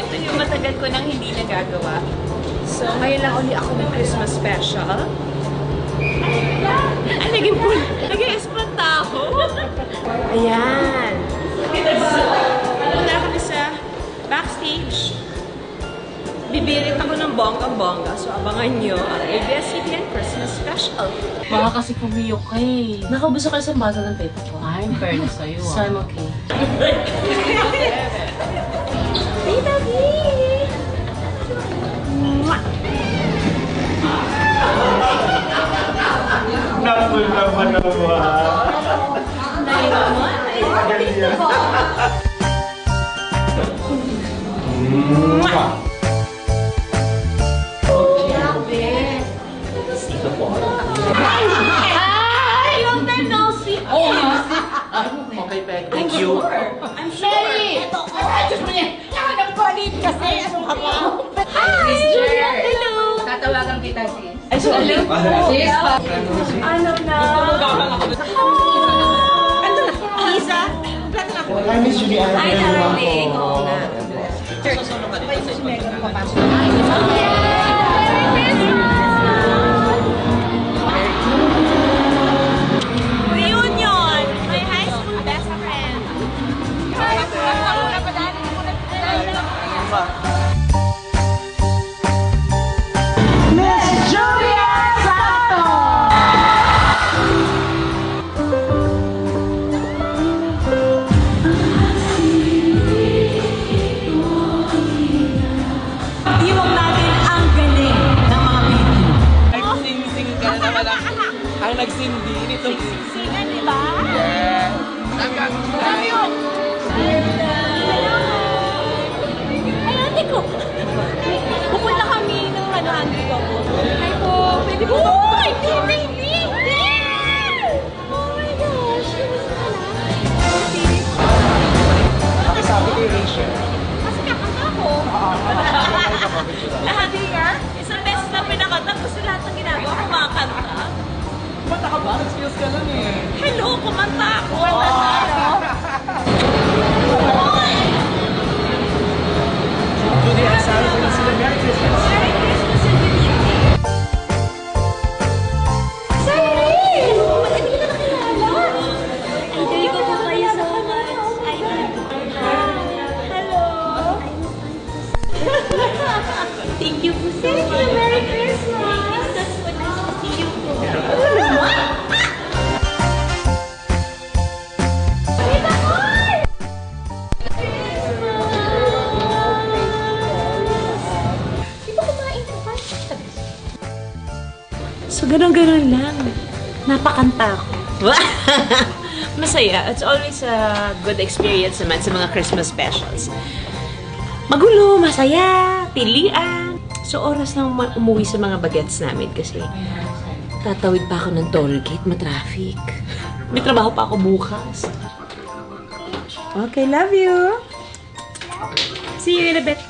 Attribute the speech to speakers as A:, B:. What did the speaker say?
A: Actually, matagal ko nang hindi nagagawa. So, ngayon lang uli ako ng Christmas special. Ay, naging pool. Nag-i-espanta ako. Ayan. So, muna kami sa backstage. Bibirit ako ng bonggang-bongga. So, abangan nyo ang ABS-CBN Christmas special.
B: Baka kasi pumiyok ka eh. Nakabuso ka sa basa ng paper ko.
C: In fairness sa'yo
B: So, I'm okay.
A: Tita B!
D: Naku naman naman.
A: Ay! Long time no see!
B: Oh, okay, Peg. Thank you.
A: I'm sure!
C: Ito ko! Diyos mo niya! Nakanap ko ulit kasi! Ano ka ba?
A: Hi! Hello!
C: Tatawagan kita, sis.
B: Ay, so,
C: Sis, pa.
A: Ano na? Ano na? Isa?
D: Hi, Miss Juliana.
A: Hi, darling. Oo nga. Reunion! My high school best friend.
D: Miss Julia
A: Iwag natin ang galing ng mga Pilipino.
E: Nagsing-sing ka na naman ang nagsindi nito.
A: Singan, di ba?
E: Yes!
A: Ay, ate ko. Pupunta kami ng hungry ko po. Ay po, pwede po ba? Uy! Hindi! Oh my gosh!
D: Sabi kay Rachel.
A: Kasi kakanta ko. Lahat here, isang beses na pinakanta, gusto lahat ng ginagawa, kumakanta.
E: Kumanta ka ba? Nag-skills ka nun eh.
A: Hello, kumanta ako.
D: Julia, sabi ko na sila Merry Christmas.
A: Merry Christmas and good evening. Cyril! Bakit hindi kita nakilala? Idol ko po kayo so much. Hello! Thank you po so much. Merry Christmas! That's so nice to see you po. Tita Cor! So, ganun-ganun lang. Napakanta ko. Masaya. It's always a good experience naman sa mga Christmas specials. Magulo, masaya, pilian. So, oras lang umuwi sa mga bagets namin kasi tatawid pa ako ng toll gate, matraffic. May trabaho pa ako bukas. Okay, love you. See you in a bit.